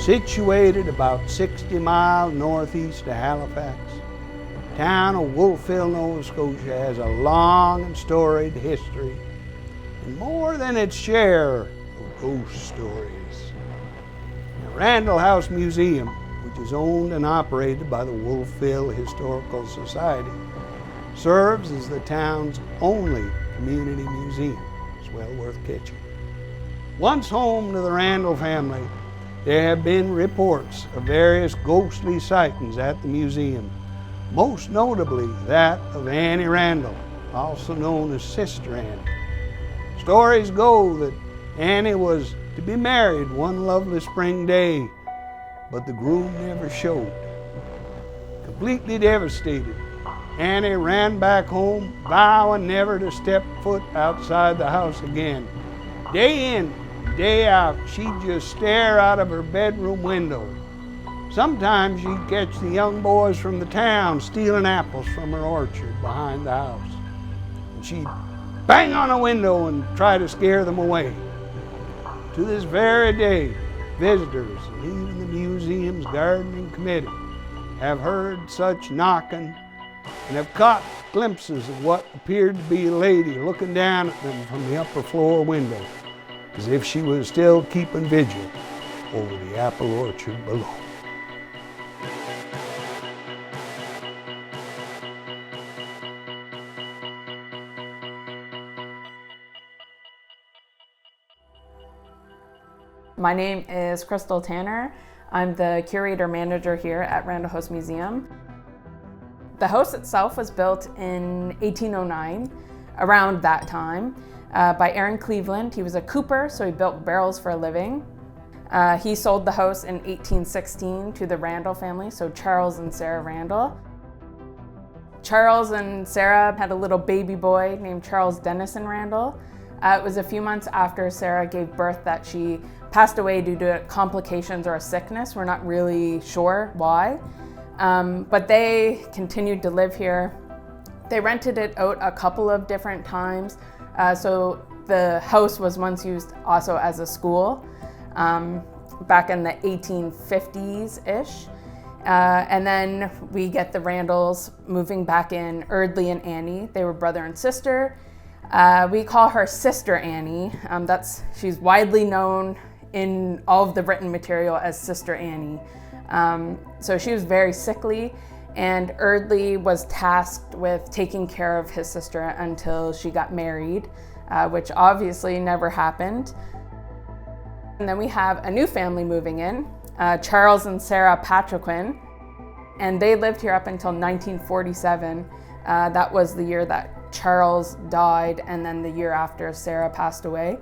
Situated about 60 miles northeast of Halifax, the town of Wolfville, Nova Scotia has a long and storied history and more than its share of ghost stories. The Randall House Museum, which is owned and operated by the Wolfville Historical Society, serves as the town's only community museum. It's well worth catching. Once home to the Randall family, there have been reports of various ghostly sightings at the museum, most notably that of Annie Randall, also known as Sister Annie. Stories go that Annie was to be married one lovely spring day, but the groom never showed. Completely devastated, Annie ran back home, vowing never to step foot outside the house again. Day in, day out, she'd just stare out of her bedroom window. Sometimes she'd catch the young boys from the town stealing apples from her orchard behind the house. And she'd bang on a window and try to scare them away. To this very day, visitors and even the museum's gardening committee have heard such knocking and have caught glimpses of what appeared to be a lady looking down at them from the upper floor window, as if she was still keeping vigil over the apple orchard below. My name is Crystal Tanner. I'm the curator manager here at Randall House Museum. The house itself was built in 1809, around that time, by Aaron Cleveland. He was a cooper, so he built barrels for a living. He sold the house in 1816 to the Randall family, so Charles and Sarah Randall. Charles and Sarah had a little baby boy named Charles Dennison Randall. It was a few months after Sarah gave birth that she passed away due to complications or a sickness. We're not really sure why, but they continued to live here. They rented it out a couple of different times. So the house was once used also as a school back in the 1850s-ish. And then we get the Randalls moving back in, Eardley and Annie. They were brother and sister. We call her Sister Annie. She's widely known in all of the written material as Sister Annie. So she was very sickly, and Eardley was tasked with taking care of his sister until she got married, which obviously never happened. And then we have a new family moving in, Charles and Sarah Patriquin, and they lived here up until 1947. That was the year that Charles died, and then the year after Sarah passed away.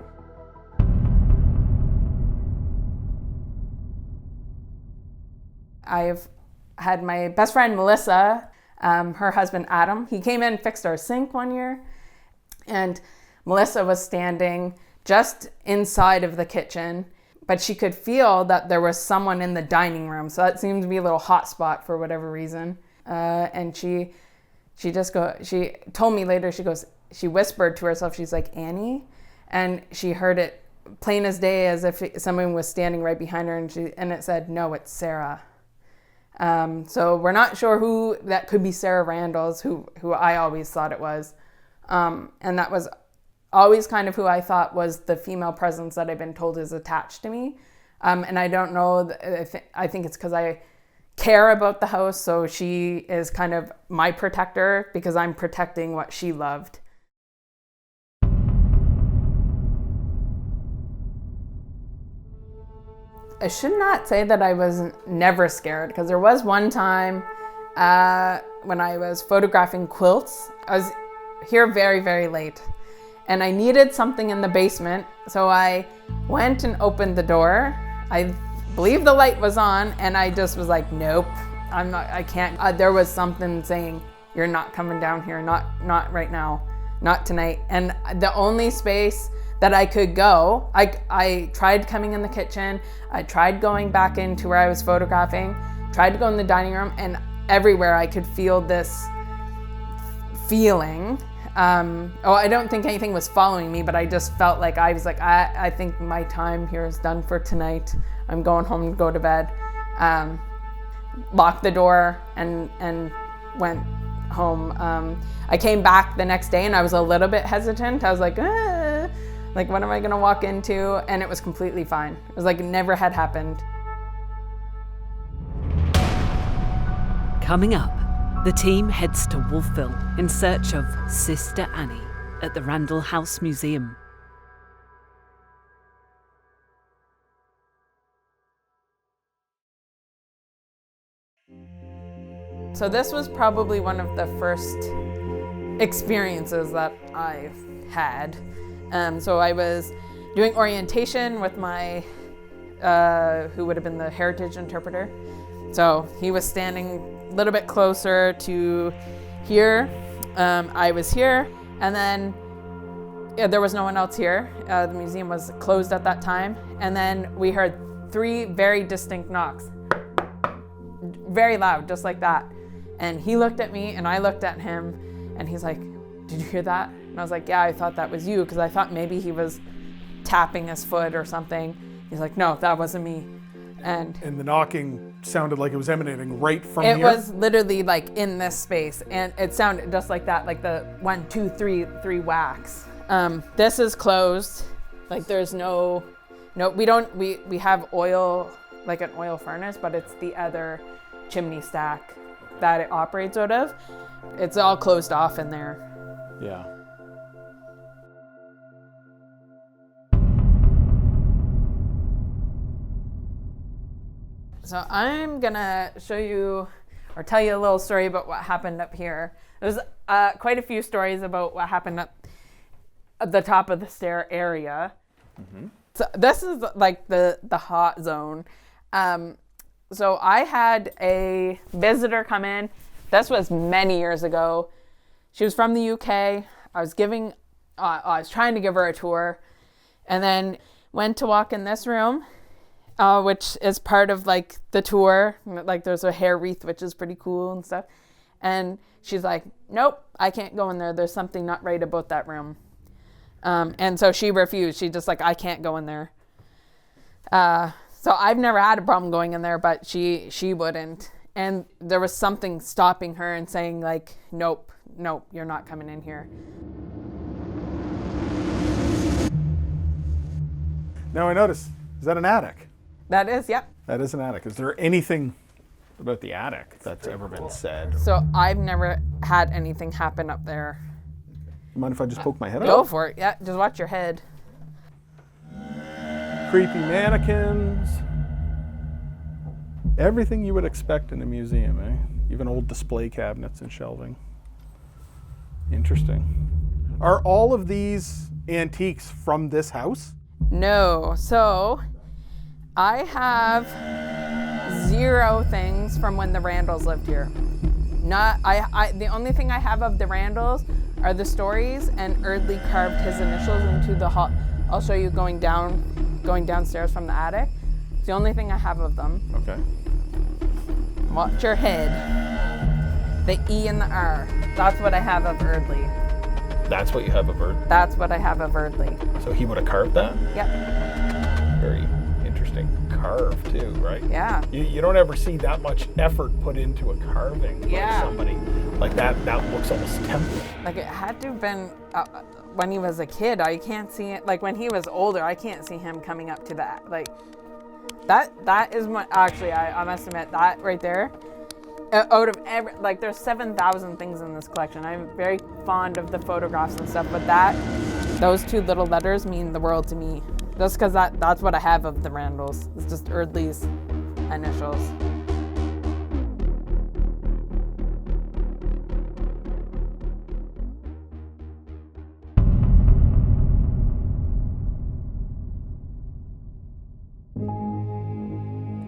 I've had my best friend Melissa, her husband Adam, he came in and fixed our sink one year, and Melissa was standing just inside of the kitchen, but she could feel that there was someone in the dining room, so that seemed to be a little hot spot for whatever reason. And she told me later, she whispered to herself, she's like, Annie? And she heard it plain as day, as if someone was standing right behind her, and it said, no, it's Sarah. So we're not sure who that could be. Sarah Randall's, who I always thought it was. And that was always kind of who I thought was the female presence that I've been told is attached to me. And I don't know, I think it's because I care about the house, so she is kind of my protector because I'm protecting what she loved. I should not say that I was never scared, because there was one time when I was photographing quilts. I was here very, very late, and I needed something in the basement, so I went and opened the door. I believe the light was on, and I just was like, nope, I can't. There was something saying, you're not coming down here, not right now, not tonight. And the only space that I could go, I tried coming in the kitchen, I tried going back into where I was photographing, tried to go in the dining room, and everywhere I could feel this feeling. I don't think anything was following me, but I just felt like I think my time here is done for tonight. I'm going home to go to bed. Locked the door and went home. I came back the next day and I was a little bit hesitant. I was like, what am I gonna walk into? And it was completely fine. It was like it never had happened. Coming up, the team heads to Wolfville in search of Sister Annie at the Randall House Museum. So this was probably one of the first experiences that I've had. So I was doing orientation with my, who would have been the heritage interpreter. So he was standing a little bit closer to here. I was here, and then there was no one else here. The museum was closed at that time. And then we heard 3 very distinct knocks. Very loud, just like that. And he looked at me and I looked at him and he's like, "Did you hear that?" And I was like, "Yeah, I thought that was you," because I thought maybe he was tapping his foot or something. He's like, "No, that wasn't me." And the knocking sounded like it was emanating right from it here? was literally like in this space, and it sounded just like that, like the 1, 2, 3 whacks. This is closed. Like there's no, we have oil, like an oil furnace, but it's the other chimney stack that it operates out of. It's all closed off in there. Yeah. So I'm gonna show you or tell you a little story about what happened up here. There's quite a few stories about what happened up at the top of the stair area. Mm-hmm. So this is like the hot zone. So I had a visitor come in. This was many years ago. She was from the UK. I was trying to give her a tour, and then went to walk in this room, which is part of like the tour. Like there's a hair wreath, which is pretty cool and stuff. And she's like, "Nope, I can't go in there. There's something not right about that room." And so she refused. She just like, "I can't go in there." So I've never had a problem going in there, but she wouldn't. And there was something stopping her and saying like, nope, you're not coming in here. Now I notice, is that an attic? That is, yep. That is an attic. Is there anything about the attic that's ever been said? So I've never had anything happen up there. Mind if I just poke my head out? Go for it, yeah, just watch your head. Creepy mannequins. Everything you would expect in a museum, eh? Even old display cabinets and shelving. Interesting. Are all of these antiques from this house? No, so I have 0 things from when the Randalls lived here. The only thing I have of the Randalls are the stories, and Eardley carved his initials into the hall. I'll show you going downstairs from the attic. It's the only thing I have of them. Okay. Watch your head. The E and the R. That's what I have of Eardley. That's what you have of Eardley? That's what I have of Eardley. So he would have carved that? Yep. Very interesting carve too, right? Yeah. You don't ever see that much effort put into a carving by somebody. Like that looks almost temple. Like it had to have been when he was a kid. I can't see it. Like when he was older, I can't see him coming up to that. Like that is my, actually, I must admit that right there. Out of there's 7,000 things in this collection. I'm very fond of the photographs and stuff, but those 2 little letters mean the world to me. Just because that's what I have of the Randalls. It's just Eardley's initials.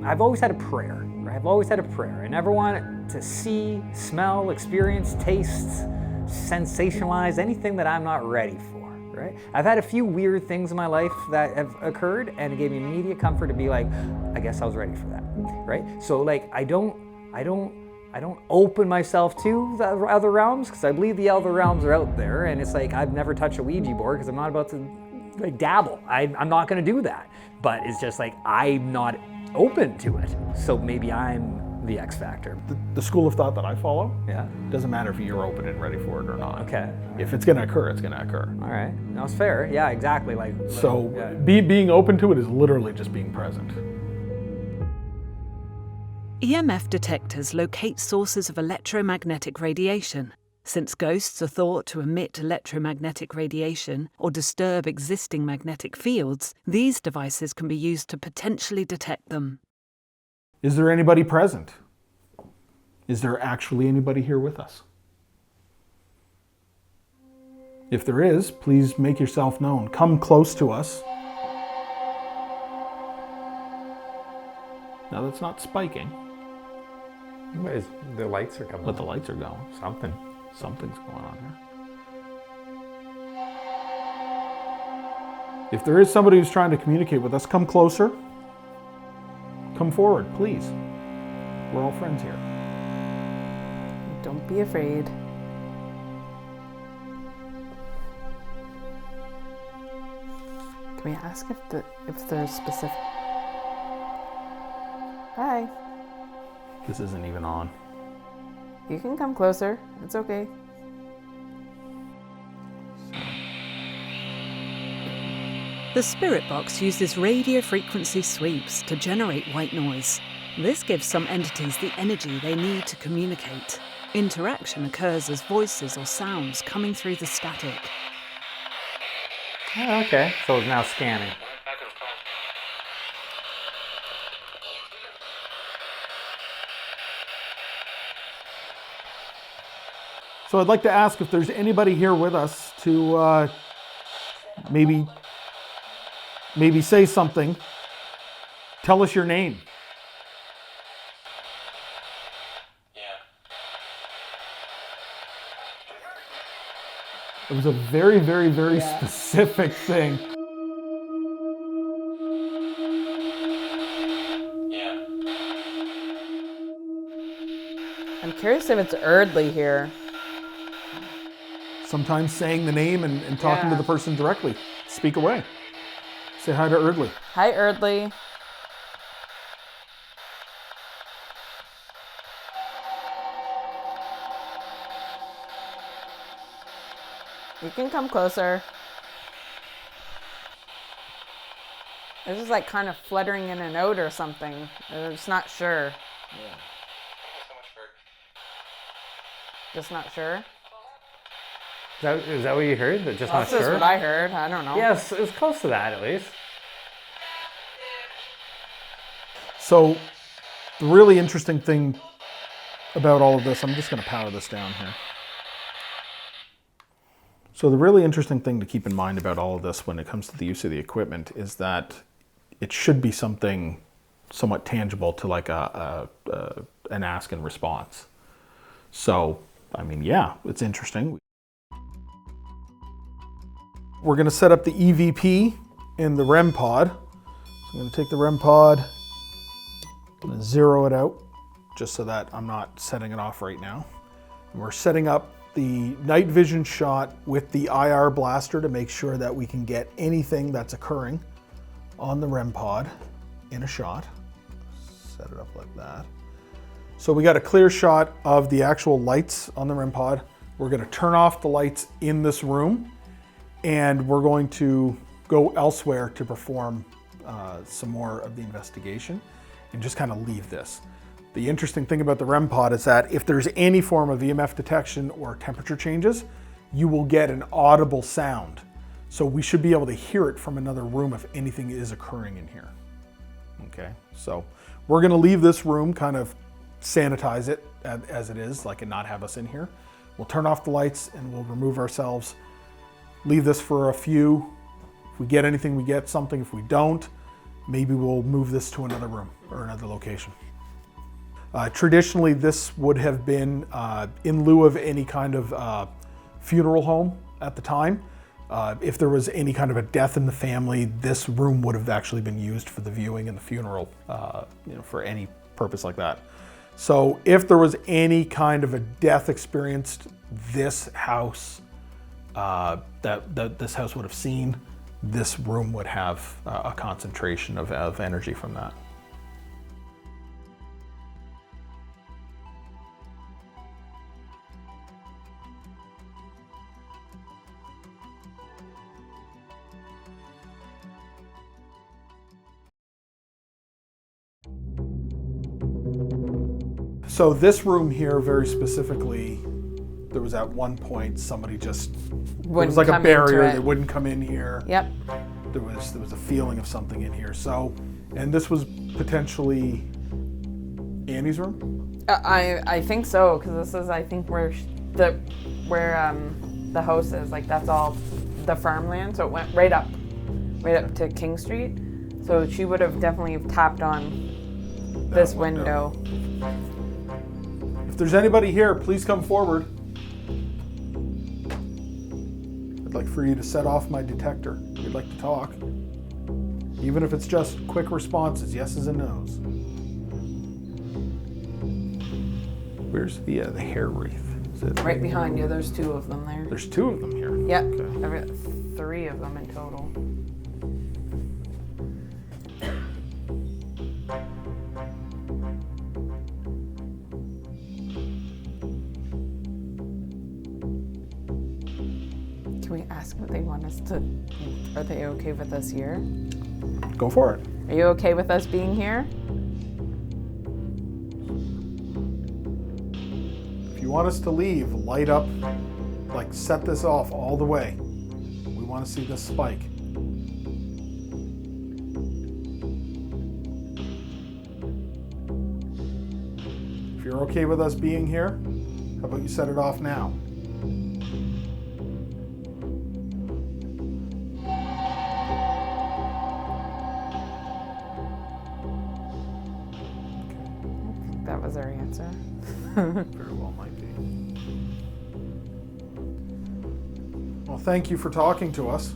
I've always had a prayer. Right? I've always had a prayer. I never wanted to see, smell, experience, taste, sensationalize anything that I'm not ready for. Right? I've had a few weird things in my life that have occurred, and it gave me immediate comfort to be like, I guess I was ready for that. Right? So like I don't open myself to the other realms, because I believe the other realms are out there, and it's like I've never touched a Ouija board because I'm not about to like dabble. I'm not gonna do that. But it's just like, I'm not open to it. So maybe I'm the X factor. The school of thought that I follow, Yeah. doesn't matter if you're open and ready for it or not. Okay. If it's gonna occur, it's gonna occur. All right. That's fair. Yeah, exactly. So yeah. being open to it is literally just being present. EMF detectors locate sources of electromagnetic radiation. Since ghosts are thought to emit electromagnetic radiation or disturb existing magnetic fields, these devices can be used to potentially detect them. Is there anybody present? Is there actually anybody here with us? If there is, please make yourself known. Come close to us. Now that's not spiking, The lights are coming. but the lights are going. Something's going on here. If there is somebody who's trying to communicate with us, come closer. Come forward, please. We're all friends here. Don't be afraid. Can we ask if there's specific? Hi. This isn't even on. You can come closer. It's okay. The spirit box uses radio frequency sweeps to generate white noise. This gives some entities the energy they need to communicate. Interaction occurs as voices or sounds coming through the static. Oh, okay. So it's now scanning. So I'd like to ask if there's anybody here with us to maybe say something. Tell us your name. It was a very, very, very specific thing. I'm curious if it's Eardley here. Sometimes saying the name and talking to the person directly. Speak away. Say hi to Eardley. Hi, Eardley. You can come closer. It's just like kind of fluttering in a note or something. I'm just not sure. Yeah. So much for. Just not sure. Is that what you heard? But just not That's sure? what I heard. I don't know. Yes, it was close to that at least. So the really interesting thing about all of this, I'm just going to power this down here. So the really interesting thing to keep in mind about all of this when it comes to the use of the equipment is that it should be something somewhat tangible to like an ask and response. So, I mean, yeah, it's interesting. We're going to set up the EVP in the REM pod. So I'm going to take the REM pod, I'm going to zero it out just so that I'm not setting it off right now. And we're setting up the night vision shot with the IR blaster to make sure that we can get anything that's occurring on the REM pod in a shot. Set it up like that. So we got a clear shot of the actual lights on the REM pod. We're going to turn off the lights in this room and we're going to go elsewhere to perform some more of the investigation and just kind of leave this. The interesting thing about the REM pod is that if there's any form of EMF detection or temperature changes, you will get an audible sound. So we should be able to hear it from another room if anything is occurring in here. Okay, so we're gonna leave this room, kind of sanitize it as it is, like and not have us in here. We'll turn off the lights and we'll remove ourselves. Leave this for a few. If we get anything, we get something. If we don't, maybe we'll move this to another room or another location. Traditionally, this would have been in lieu of any kind of funeral home at the time. If there was any kind of a death in the family, this room would have actually been used for the viewing and the funeral, for any purpose like that. So if there was any kind of a death experienced, this house, that this house would have seen, this room would have a concentration of energy from that. So this room here, very specifically, there was at one point somebody just, it was like a barrier, they wouldn't come in here. Yep. There was a feeling of something in here. So, and this was potentially Annie's room? I think so, because this is, I think, where the house is. Like, that's all the farmland, so it went right up to King Street. So she would have definitely tapped on this window. If there's anybody here, please come forward. I'd like for you to set off my detector. If you'd like to talk. Even if it's just quick responses, yeses and nos. Where's the hair wreath? Is it Right behind you, there's two of them there. There's two of them here. Yep, Okay. I've got 3 of them in total. Can we ask what they want us to, are they okay with us here? Go for it. Are you okay with us being here? If you want us to leave, light up, like set this off all the way. We want to see this spike. If you're okay with us being here, how about you set it off now? That was our answer. Very well might be. Well, thank you for talking to us.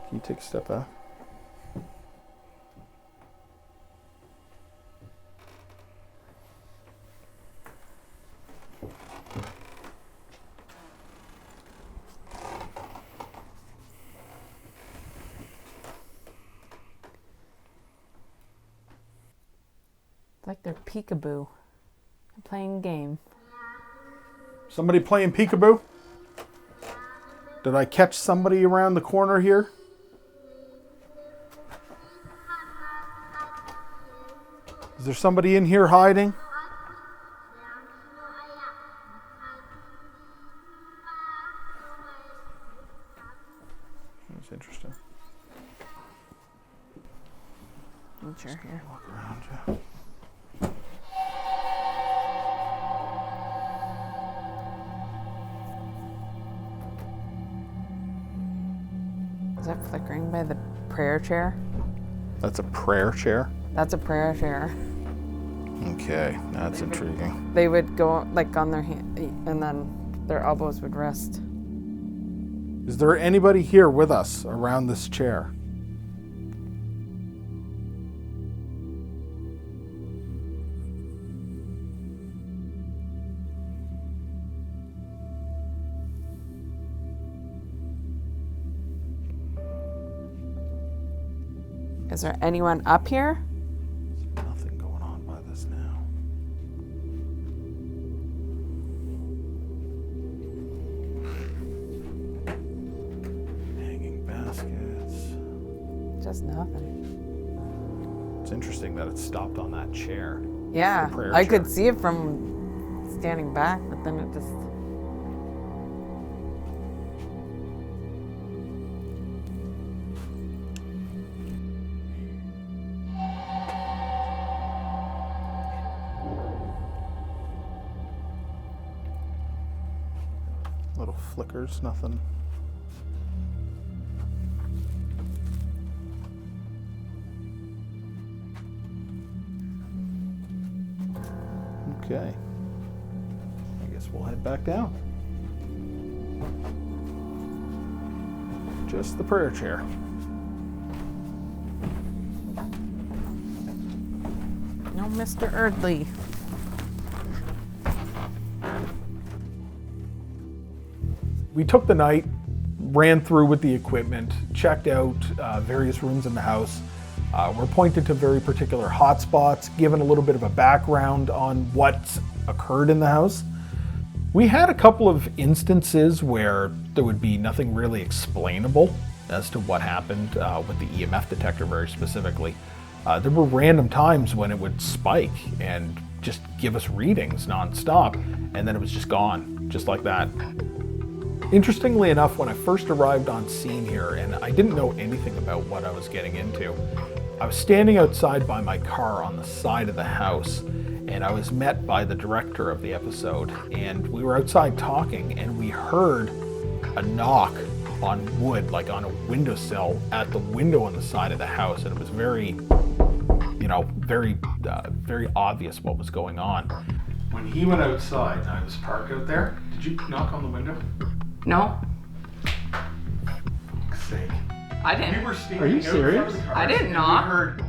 Can you take a step back? It's like they're peekaboo. They're playing a game. Somebody playing peekaboo? Did I catch somebody around the corner here? Is there somebody in here hiding? That's interesting. Once you're here. Walk around, yeah. Is that flickering by the prayer chair? That's a prayer chair? That's a prayer chair. Okay, that's intriguing. They would go like on their hand, and then their elbows would rest. Is there anybody here with us around this chair? Is there anyone up here? There's nothing going on by this now. Hanging baskets. Just nothing. It's interesting that it stopped on that chair. Yeah, The prayer I chair. could see it from standing back, but then it just. Little flickers, nothing. Okay. I guess we'll head back down. Just the prayer chair. No, Mr. Erdley. We took the night, ran through with the equipment, checked out various rooms in the house. We're pointed to very particular hotspots, given a little bit of a background on what's occurred in the house. We had a couple of instances where there would be nothing really explainable as to what happened with the EMF detector very specifically. There were random times when it would spike and just give us readings nonstop, and then it was just gone, just like that. Interestingly enough, when I first arrived on scene here, and I didn't know anything about what I was getting into, I was standing outside by my car on the side of the house, and I was met by the director of the episode, and we were outside talking, and we heard a knock on wood, like on a windowsill at the window on the side of the house, and it was very, very obvious what was going on. When he went outside and I was parked out there, did you knock on the window? No, For fuck's sake. I didn't. We were standing Are you out in front serious? of the cars, I didn't and knock. We heard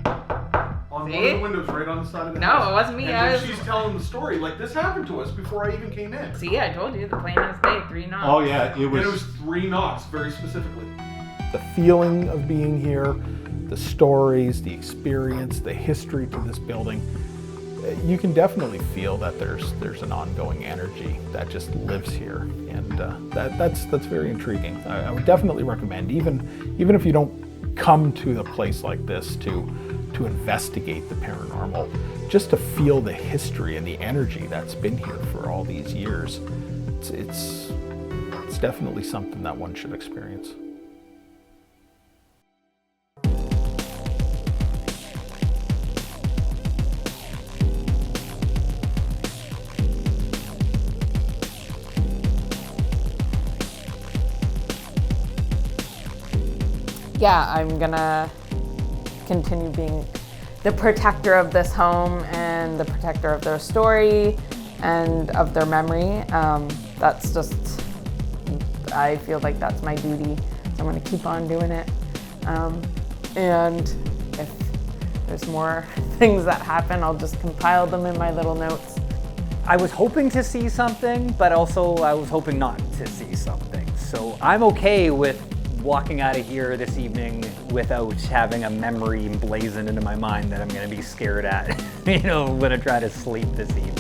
on See? one of the windows right on the side of the No, house. it wasn't me. And I when was- she's telling the story, like, this happened to us before I even came in. See, I told you the plainest day, 3 knocks. Oh yeah, it And it was was. 3 knocks, very specifically. The feeling of being here, the stories, the experience, the history to this building, you can definitely feel that there's an ongoing energy that just lives here, and that's very intriguing. I would definitely recommend, even if you don't come to a place like this to investigate the paranormal, just to feel the history and the energy that's been here for all these years. It's definitely something that one should experience. Yeah, I'm gonna continue being the protector of this home and the protector of their story and of their memory. That's just, I feel like that's my duty. So I'm gonna keep on doing it. And if there's more things that happen, I'll just compile them in my little notes. I was hoping to see something, but also I was hoping not to see something. So I'm okay with walking out of here this evening without having a memory emblazoned into my mind that I'm gonna be scared at, when I try to sleep this evening.